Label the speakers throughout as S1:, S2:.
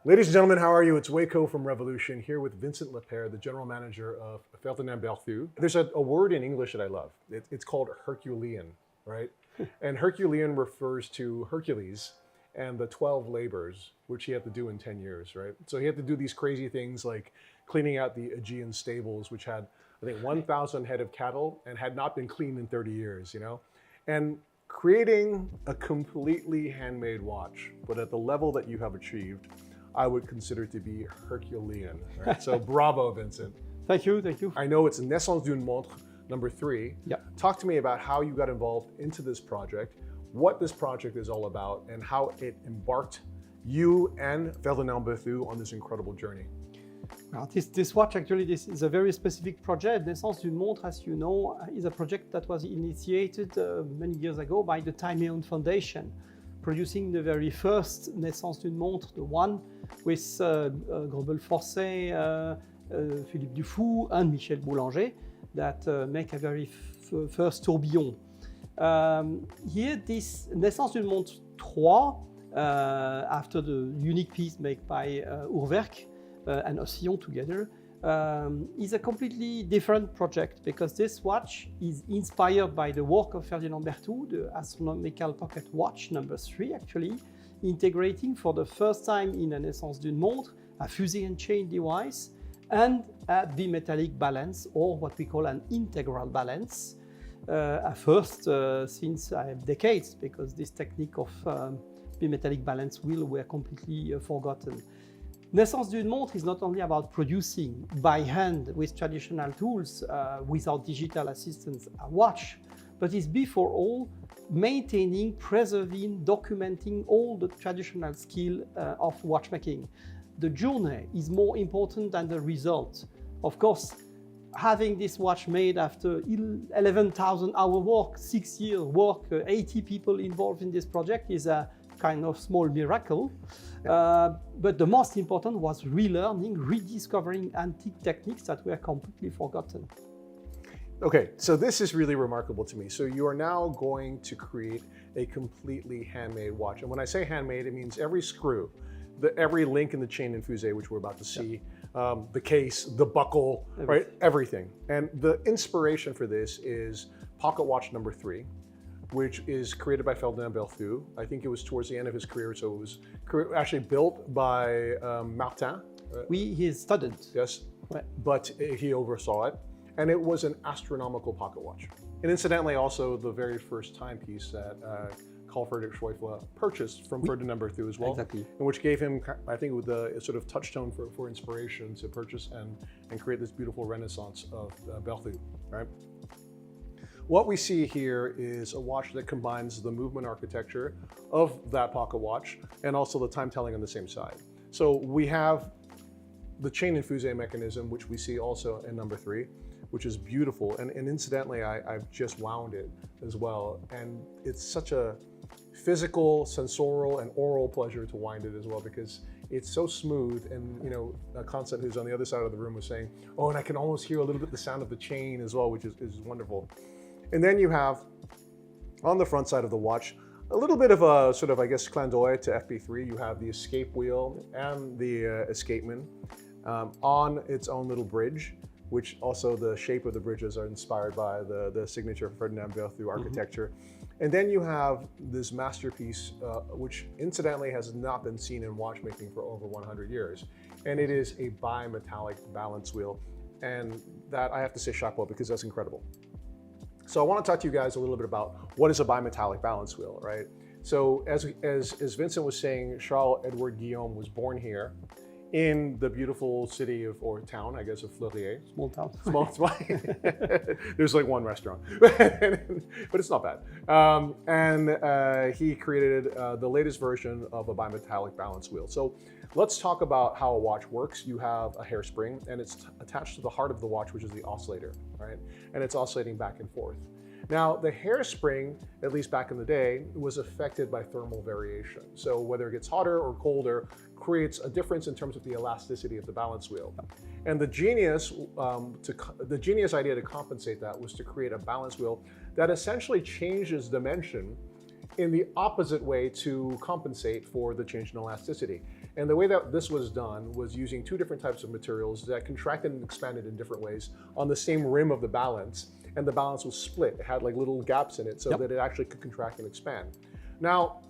S1: Ladies and gentlemen, how are you? It's Waco from Revolution here with Vincent Lapaire, the general manager of Ferdinand Berthoud. There's a word in English that I love. It's called Herculean, right? And Herculean refers to Hercules and the 12 labors, which he had to do in 10 years, right? So he had to do these crazy things like cleaning out the Aegean stables, which had, I think, 1,000 head of cattle and had not been cleaned in 30 years, And creating a completely handmade watch, but at the level that you have achieved, I would consider to be Herculean. Right? So bravo, Vincent.
S2: Thank you, thank you.
S1: I know it's Naissance d'une Montre number 3.
S2: Yeah.
S1: Talk to me about how you got involved into this project, what this project is all about, and how it embarked you and Ferdinand Berthoud on this incredible journey.
S2: Well, this watch, actually, this is a very specific project. Naissance d'une Montre, as you know, is a project that was initiated many years ago by the Time Foundation, producing the very first Naissance d'une Montre, the one with Grobel Forcet, Philippe Dufour, and Michel Boulanger, that make a very first tourbillon. Here, this Naissance d'une Montre 3, after the unique piece made by Urwerk and Ocillon together, is a completely different project because this watch is inspired by the work of Ferdinand Berthoud, the astronomical pocket watch number 3, actually, integrating for the first time in a Naissance d'une Montre a fusee and chain device and a bimetallic balance, or what we call an integral balance, a first since decades, because this technique of bimetallic balance wheel were completely forgotten. Naissance d'une Montre is not only about producing by hand with traditional tools, without digital assistance, a watch, but is before all maintaining, preserving, documenting all the traditional skill of watchmaking. The journey is more important than the result. Of course, having this watch made after 11,000 hour work, 6 years work, 80 people involved in this project is a kind of small miracle. But the most important was relearning, rediscovering antique techniques that were completely forgotten.
S1: Okay, so this is really remarkable to me. So you are now going to create a completely handmade watch. And when I say handmade, it means every screw, every link in the chain and fusee, which we're about to see, the case, the buckle, right? Everything. And the inspiration for this is pocket watch number 3, which is created by Ferdinand Berthoud. I think it was towards the end of his career, so it was actually built by Martin.
S2: His student.
S1: Yes,
S2: right.
S1: But he oversaw it. And it was an astronomical pocket watch. And incidentally, also the very first timepiece that Karl-Friedrich Scheufele purchased from Ferdinand Berthoud as well.
S2: Exactly.
S1: And which gave him, I think, with the sort of touchstone for inspiration to purchase and create this beautiful renaissance of Berthoud, right? What we see here is a watch that combines the movement architecture of that pocket watch and also the time telling on the same side. So we have the chain and fusee mechanism, which we see also in number 3, which is beautiful. And incidentally, I've just wound it as well. And it's such a physical, sensorial, and oral pleasure to wind it as well, because it's so smooth. And Constant, who's on the other side of the room, was saying, oh, and I can almost hear a little bit the sound of the chain as well, which is wonderful. And then you have, on the front side of the watch, a little bit of a sort of, I guess, clin d'oeil to FP3. You have the escape wheel and the escapement on its own little bridge, which also the shape of the bridges are inspired by the signature Ferdinand Berthoud architecture. And then you have this masterpiece, which incidentally has not been seen in watchmaking for over 100 years. And it is a bimetallic balance wheel. And that, I have to say chapeau, because that's incredible. So I want to talk to you guys a little bit about what is a bimetallic balance wheel, right? So as Vincent was saying, Charles-Edouard Guillaume was born here in the beautiful city of, or town, I guess, of Fleurier.
S2: Small town.
S1: Small. There's like one restaurant, but it's not bad. He created the latest version of a bimetallic balance wheel. So let's talk about how a watch works. You have a hairspring, and it's attached to the heart of the watch, which is the oscillator, right? And it's oscillating back and forth. Now, the hairspring, at least back in the day, was affected by thermal variation. So whether it gets hotter or colder creates a difference in terms of the elasticity of the balance wheel. And the genius idea to compensate that was to create a balance wheel that essentially changes dimension in the opposite way to compensate for the change in elasticity. And the way that this was done was using two different types of materials that contracted and expanded in different ways on the same rim of the balance. And the balance was split. It had like little gaps in it so that it actually could contract and expand. Now,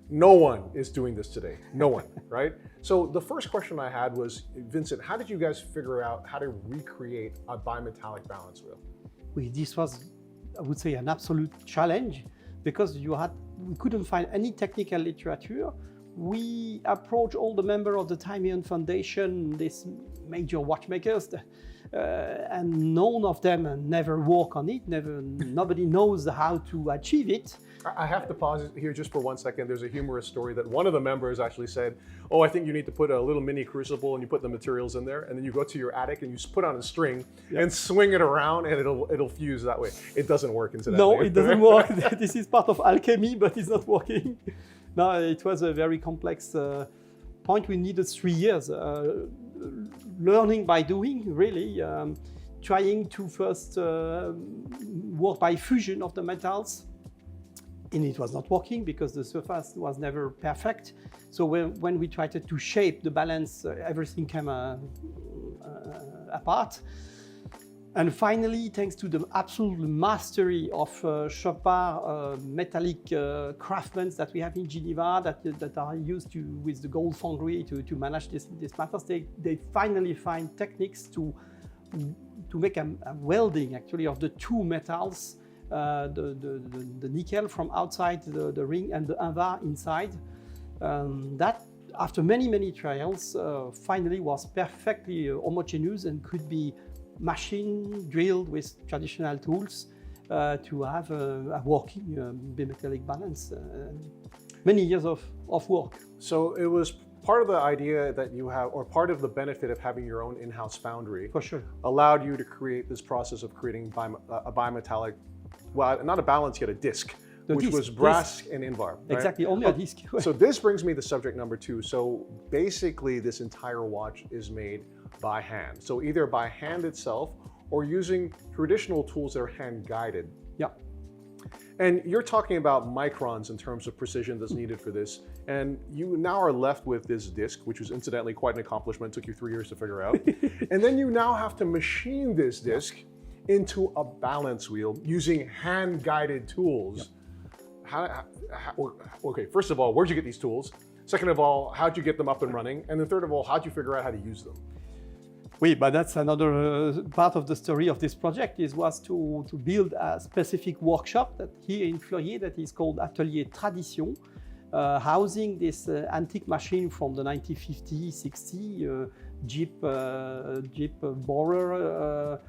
S1: no one is doing this today, no one, right? So the first question I had was, Vincent, how did you guys figure out how to recreate a bimetallic balance wheel?
S2: This was, I would say, an absolute challenge because we couldn't find any technical literature. We approached all the members of the Time Foundation, these major watchmakers, and none of them never work on it. Nobody knows how to achieve it.
S1: I have to pause here just for 1 second. There's a humorous story that one of the members actually said, oh, I think you need to put a little mini crucible and you put the materials in there and then you go to your attic and you put on a string and swing it around and it'll fuse that way. It doesn't work incidentally.
S2: No, it doesn't work. This is part of alchemy, but it's not working. No, it was a very complex point. We needed 3 years learning by doing, really, trying to first work by fusion of the metals. And it was not working because the surface was never perfect. So when we tried to shape the balance, everything came apart. And finally, thanks to the absolute mastery of Chopard metallic craftsmen that we have in Geneva that are used with the gold foundry to manage these matters, they finally find techniques to make a welding actually of the two metals, the nickel from outside the ring and the invar inside. That, after many trials, finally was perfectly homogeneous and could be machine drilled with traditional tools to have a working bimetallic balance. Many years of work.
S1: So it was part of the idea that you have, or part of the benefit of having your own in-house foundry,
S2: for sure, allowed
S1: you to create this process of creating a bimetallic, well, not a balance yet, a disc, which was brass and invar. Right?
S2: Exactly, only a disc.
S1: So this brings me to subject number 2. So basically this entire watch is made by hand. So either by hand itself or using traditional tools that are hand guided.
S2: Yeah.
S1: And you're talking about microns in terms of precision that's needed for this. And you now are left with this disc, which was incidentally quite an accomplishment, took you 3 years to figure out. And then you now have to machine this disc into a balance wheel using hand guided tools. Yeah. Okay, first of all, where'd you get these tools? Second of all, how'd you get them up and running? And then third of all, how'd you figure out how to use them?
S2: Oui, but that's another part of the story of this project was to build a specific workshop that here in Fleurier that is called Atelier Tradition, housing this antique machine from the 1950s, 60s, Jeep borer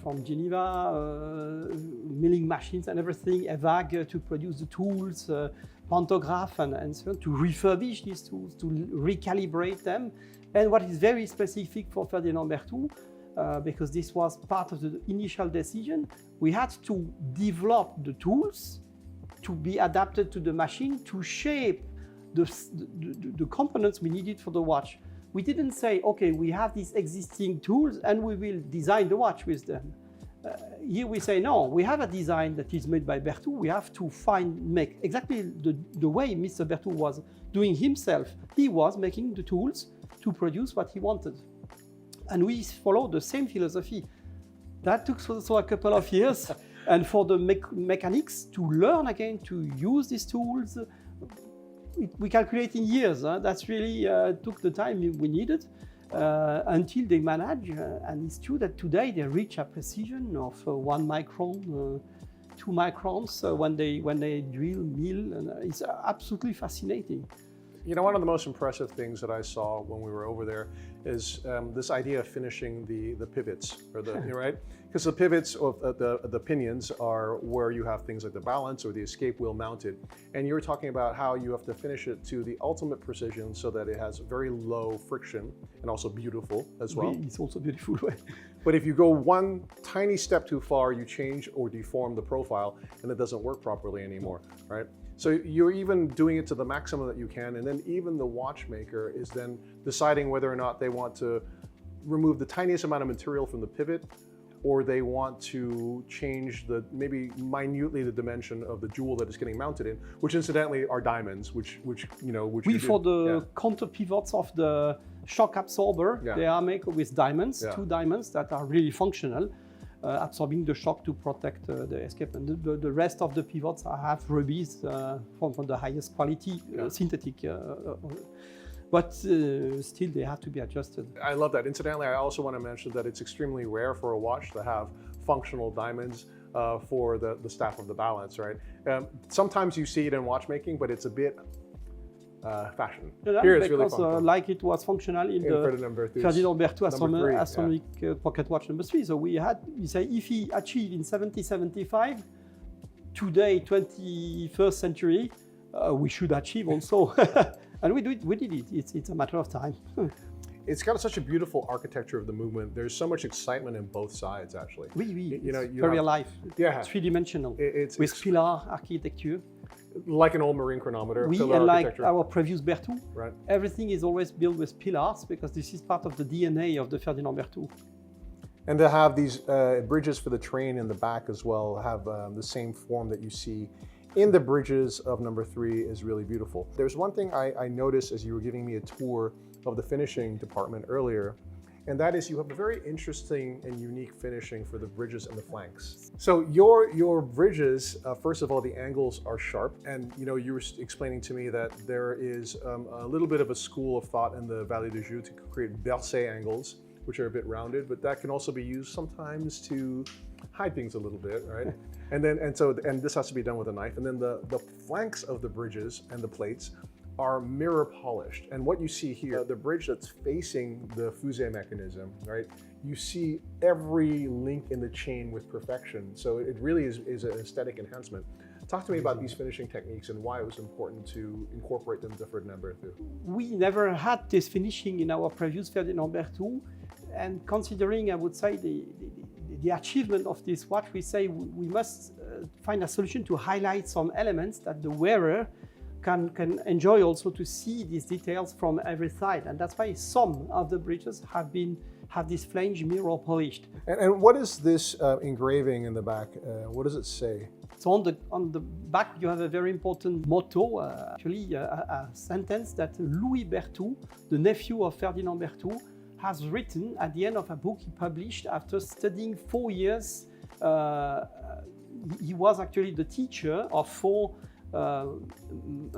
S2: from Geneva, milling machines and everything, EVAG to produce the tools, pantograph and so on, to refurbish these tools, to recalibrate them. And what is very specific for Ferdinand Berthoud, because this was part of the initial decision, we had to develop the tools to be adapted to the machine to shape the components we needed for the watch. We didn't say, okay, we have these existing tools and we will design the watch with them. Here we say, no, we have a design that is made by Berthoud. We have to make exactly the way Mr. Berthoud was doing himself. He was making the tools to produce what he wanted. And we followed the same philosophy. That took also a couple of years. And for the mechanics to learn again to use these tools, we calculate in years. That's really took the time we needed until they manage. And it's true that today they reach a precision of 1 micron, 2 microns when they drill, mill. And it's absolutely fascinating.
S1: You know, one of the most impressive things that I saw when we were over there is this idea of finishing the pivots, or right? Because the pivots of the pinions are where you have things like the balance or the escape wheel mounted. And you were talking about how you have to finish it to the ultimate precision so that it has very low friction and also beautiful as well.
S2: It's also beautiful.
S1: But if you go one tiny step too far, you change or deform the profile and it doesn't work properly anymore, right? So you're even doing it to the maximum that you can, and then even the watchmaker is then deciding whether or not they want to remove the tiniest amount of material from the pivot or they want to change maybe minutely the dimension of the jewel that is getting mounted in, which incidentally are diamonds, which
S2: for the counter pivots of the shock absorber, they are made with diamonds, 2 diamonds that are really functional, absorbing the shock to protect the escape. And the rest of the pivots have rubies from the highest quality, synthetic. But still, they have to be adjusted.
S1: I love that. Incidentally, I also want to mention that it's extremely rare for a watch to have functional diamonds for the staff of the balance, right? Sometimes you see it in watchmaking, but it's a bit fashion.
S2: Here it's really functional. Like it was functional in the Ferdinand Berthoud astronomic pocket watch number 3. So we say if he achieved in 1775, today, 21st century, we should achieve also. And we did it. It's a matter of time.
S1: It's got such a beautiful architecture of the movement. There's so much excitement in both sides, actually.
S2: Very alive.
S1: Yeah.
S2: 3-dimensional. With pillar architecture.
S1: Like an old marine chronometer.
S2: And like our previous Berthoud. Right. Everything is always built with pillars because this is part of the DNA of the Ferdinand Berthoud.
S1: And to have these bridges for the train in the back as well have the same form that you see in the bridges of number 3 is really beautiful. There's one thing I noticed as you were giving me a tour of the finishing department earlier, and that is you have a very interesting and unique finishing for the bridges and the flanks. So your bridges, first of all, the angles are sharp, and you were explaining to me that there is a little bit of a school of thought in the Vallée de Joux to create versé angles, which are a bit rounded, but that can also be used sometimes to hide things a little bit, right? And this has to be done with a knife. And then the flanks of the bridges and the plates are mirror polished. And what you see here, the bridge that's facing the fusée mechanism, right? You see every link in the chain with perfection. So it really is an aesthetic enhancement. Talk to me about these finishing techniques and why it was important to incorporate them to Ferdinand Berthoud.
S2: We never had this finishing in our previous Ferdinand Berthoud. And considering, I would say, the achievement of this watch, we say we must find a solution to highlight some elements that the wearer can enjoy also to see these details from every side. And that's why some of the bridges have this flange mirror polished.
S1: And what is this engraving in the back? What does it say?
S2: So on the back, you have a very important motto, actually a sentence that Louis Berthoud, the nephew of Ferdinand Berthoud, has written at the end of a book he published after studying 4 years. He was actually the teacher of 4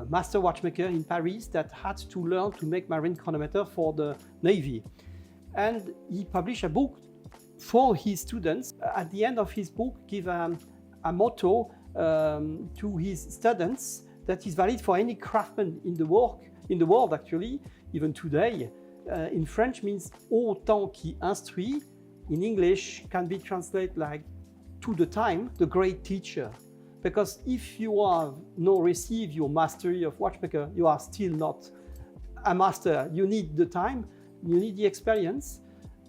S2: master watchmakers in Paris that had to learn to make marine chronometer for the Navy. And he published a book for his students. At the end of his book, give a motto to his students that is valid for any craftsman in the world actually, even today. In French means autant qui instruit. In English can be translated like to the time, the great teacher. Because if you have not received your mastery of watchmaker, you are still not a master. You need the time, you need the experience.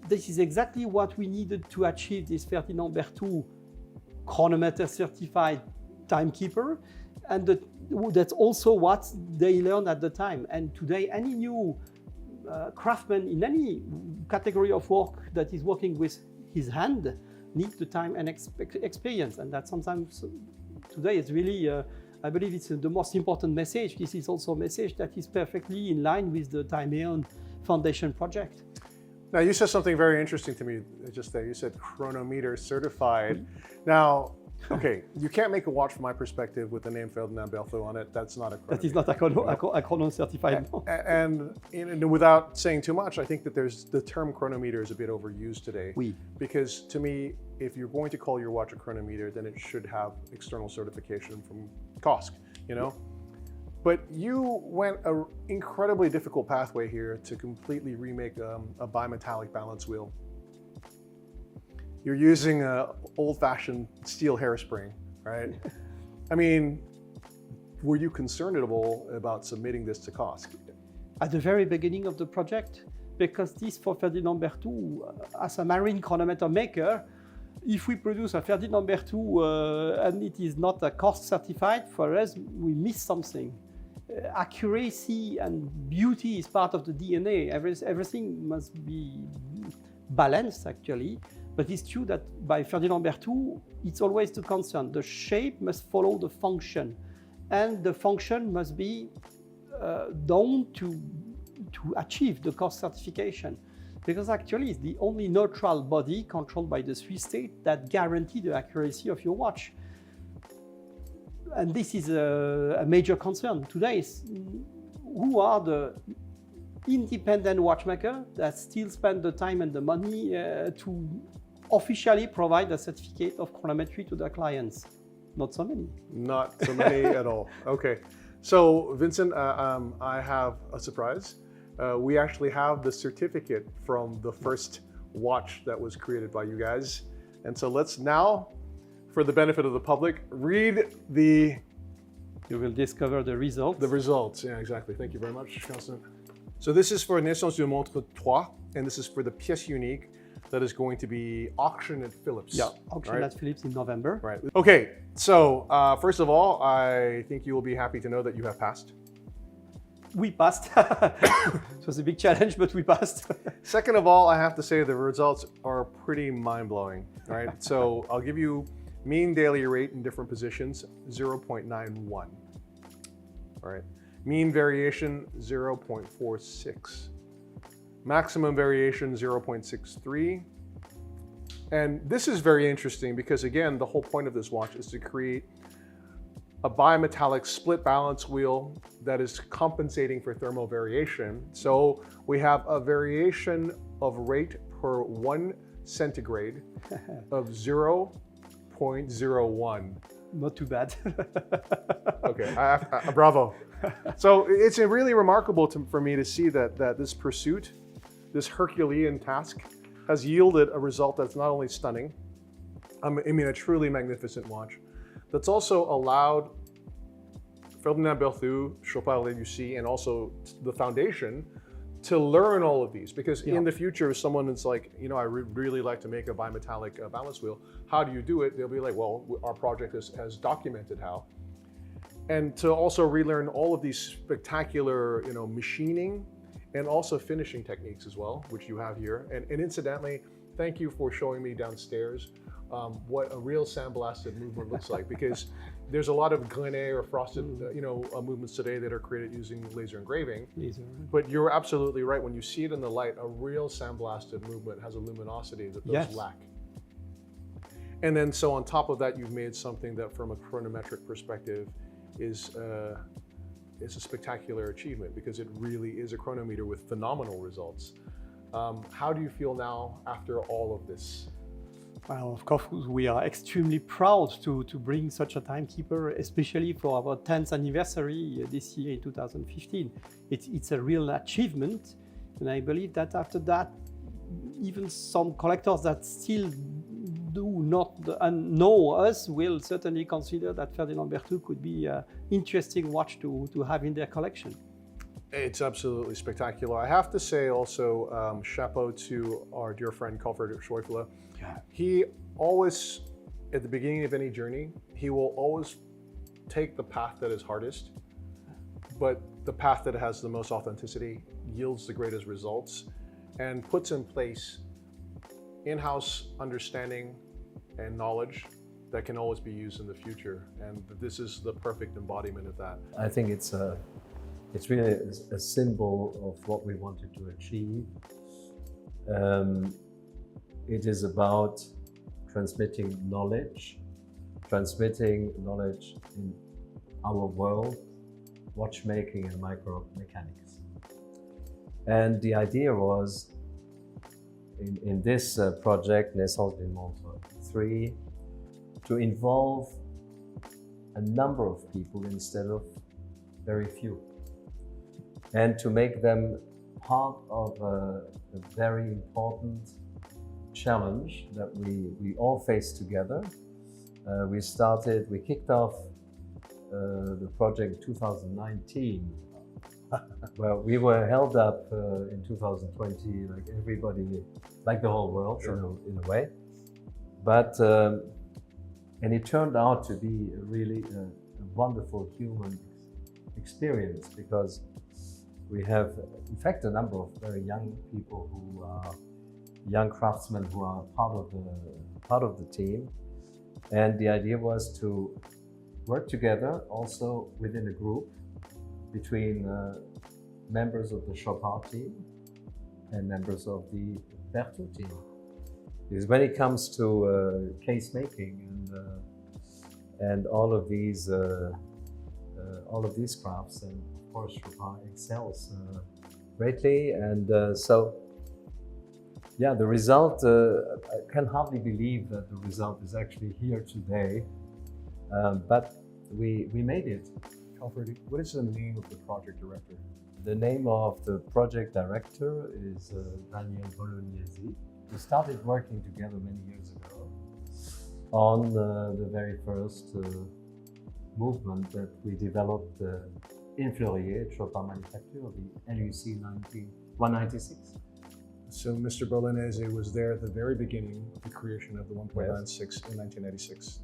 S2: This is exactly what we needed to achieve this Ferdinand Berthoud chronometer certified timekeeper. And that's also what they learned at the time. And today, any new craftsman in any category of work that is working with his hand needs the time and experience. And that sometimes today is really, I believe it's the most important message. This is also a message that is perfectly in line with the Time Foundation project.
S1: Now you said something very interesting to me just there. You said chronometer certified. Now, okay, you can't make a watch from my perspective with the name Ferdinand Berthoud on it. That's not a chronometer.
S2: That is not a chrono certified.
S1: And without saying too much, I think that the term chronometer is a bit overused today.
S2: Oui.
S1: Because to me, if you're going to call your watch a chronometer, then it should have external certification from COSC, you know? But you went an incredibly difficult pathway here to completely remake a bimetallic balance wheel. You're using an old-fashioned steel hairspring, right? I mean, were you concerned at all about submitting this to COSC?
S2: At the very beginning of the project, because this for Ferdinand Berthoud, as a marine chronometer maker, if we produce a Ferdinand Berthoud and it is not a COSC certified, for us, we miss something. Accuracy and beauty is part of the DNA. Everything must be balanced, actually. But it's true that by Ferdinand Berthoud, it's always the concern. The shape must follow the function, and the function must be done to achieve the cost certification. Because actually it's the only neutral body controlled by the Swiss state that guarantee the accuracy of your watch. And this is a major concern today. Who are the independent watchmakers that still spend the time and the money to officially provide a certificate of chronometry to their clients? Not so many.
S1: Not so many at all. Okay. So Vincent, I have a surprise. We actually have the certificate from the first watch that was created by you guys. And so let's now, for the benefit of the public, read the...
S2: You will discover the results.
S1: The results, yeah, exactly. Thank you very much, Constant. So this is for Naissance du Montre 3, and this is for the pièce unique that is going to be auctioned at Philips.
S2: Yeah, auctioned at Philips in November.
S1: Right. Okay, so first of all, I think you will be happy to know that you have passed.
S2: We passed. It was a big challenge, but we passed.
S1: Second of all, I have to say the results are pretty mind-blowing, right? So I'll give you mean daily rate in different positions, 0.91, all right? Mean variation, 0.46. Maximum variation, 0.63. And this is very interesting because, again, the whole point of this watch is to create a bimetallic split balance wheel that is compensating for thermal variation. So we have a variation of rate per 1 centigrade of 0.01.
S2: Not too bad.
S1: Okay, bravo. So it's really remarkable for me to see that this pursuit, this Herculean task, has yielded a result that's not only stunning, I mean a truly magnificent watch, that's also allowed Ferdinand Berthoud, Scheufele, and also the foundation to learn all of these. Because in the future, if someone is like, you know, I really like to make a bimetallic balance wheel, how do you do it? They'll be like, well, our project has documented how. And to also relearn all of these spectacular, you know, machining and also finishing techniques as well, which you have here. And incidentally, thank you for showing me downstairs what a real sandblasted movement looks like, because there's a lot of grené or frosted, you know, movements today that are created using laser engraving. But you're absolutely right. When you see it in the light, a real sandblasted movement has a luminosity that those lack. And then, so on top of that, you've made something that, from a chronometric perspective, is a spectacular achievement, because it really is a chronometer with phenomenal results. How do you feel now after all of this?
S2: Well, of course, we are extremely proud to bring such a timekeeper, especially for our 10th anniversary this year in 2015. It's a real achievement, and I believe that after that, even some collectors that still do not know us will certainly consider that Ferdinand Berthoud could be an interesting watch to have in their collection.
S1: It's absolutely spectacular. I have to say also, chapeau to our dear friend Karl-Friedrich Scheufele. He always, at the beginning of any journey, he will always take the path that is hardest, but the path that has the most authenticity, yields the greatest results, and puts in place in-house understanding and knowledge that can always be used in the future. And this is the perfect embodiment of that.
S3: I think it's really a symbol of what we wanted to achieve. It is about transmitting knowledge in our world, watchmaking and micromechanics. And the idea was, in this project, Naissance du Montre 3, to involve a number of people instead of very few, and to make them part of a very important challenge that we all face together. We kicked off the project in 2019. Well, we were held up in 2020, like everybody, like the whole world, in a way. But, and it turned out to be really a wonderful human experience, because we have, in fact, a number of very young people who are young craftsmen who are part of the team. And the idea was to work together also within a group between members of the Chopin team and members of the Berthoud team. Because when it comes to case making and all of these crafts, and of course Chopin excels greatly, and so yeah, the result, I can hardly believe that the result is actually here today, but we made it.
S1: Karl-Friedrich, what is the name of the project director?
S3: The name of the project director is Daniel Bolognesi. We started working together many years ago on the very first movement that we developed in Fleurier, Chopin Manufacture, the LUC 196.
S1: So Mr. Bolognesi was there at the very beginning of the creation of the 1.96 in 1996.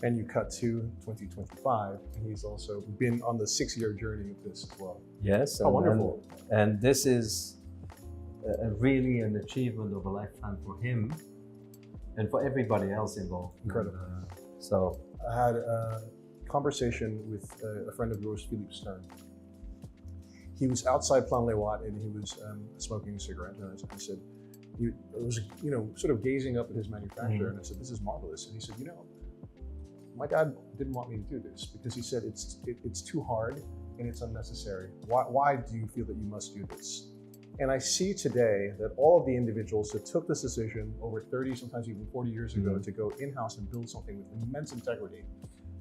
S1: And you cut to 2025, and he's also been on the 6-year journey of this as well.
S3: Yes.
S1: Oh, wonderful.
S3: And this is really an achievement of a lifetime for him and for everybody else involved.
S1: Incredible.
S3: So
S1: I had a conversation with a friend of yours, Philippe Stern. He was outside Plan-les-Ouates and he was smoking a cigarette, and I said, I was, sort of gazing up at his manufacturer, and I said, "This is marvelous." And he said, my dad didn't want me to do this because he said it's too hard and it's unnecessary. Why do you feel that you must do this? And I see today that all of the individuals that took this decision over 30, sometimes even 40 years ago to go in-house and build something with immense integrity,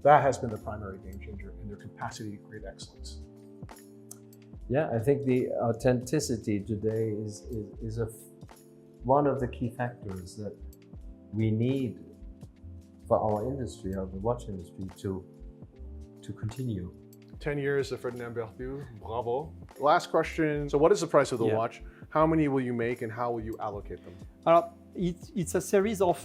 S1: that has been the primary game changer in their capacity to create excellence.
S3: Yeah, I think the authenticity today is one of the key factors that we need for our industry, of the watch industry, to continue.
S1: 10 years of Ferdinand Berthoud, bravo. Last question, so what is the price of the watch? How many will you make and how will you allocate them?
S2: It's a series of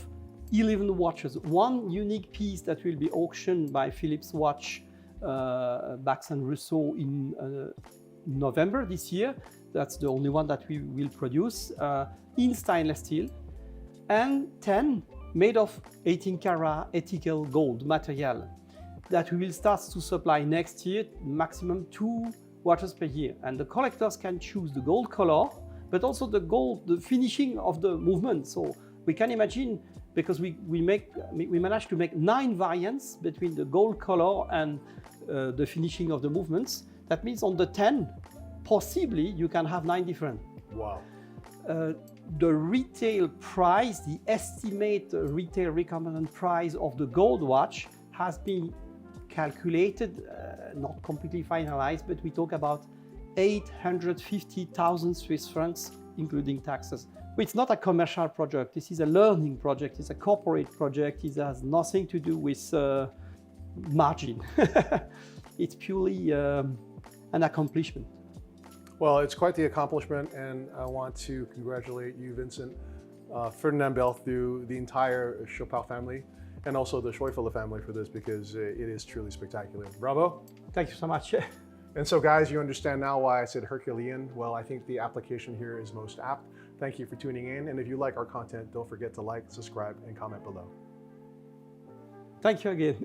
S2: 11 watches. One unique piece that will be auctioned by Philips Watch, Bax and Rousseau in November this year. That's the only one that we will produce in stainless steel, and 10 made of 18 karat ethical gold material that we will start to supply next year, maximum 2 watches per year. And the collectors can choose the gold color, but also the finishing of the movement. So we can imagine, because we managed to make 9 variants between the gold color and the finishing of the movements. That means on the 10, possibly you can have 9 different.
S1: Wow.
S2: The retail price, the estimate retail recommended price of the gold watch has been calculated, not completely finalized, but we talk about 850,000 Swiss francs, including taxes. It's not a commercial project. This is a learning project. It's a corporate project. It has nothing to do with margin. It's purely an accomplishment.
S1: Well, it's quite the accomplishment, and I want to congratulate you, Vincent, Ferdinand Berthoud, the entire Chopin family, and also the Scheufele family for this, because it is truly spectacular. Bravo.
S2: Thank you so much.
S1: And so guys, you understand now why I said Herculean. Well, I think the application here is most apt. Thank you for tuning in, and if you like our content, don't forget to like, subscribe, and comment below.
S2: Thank you again.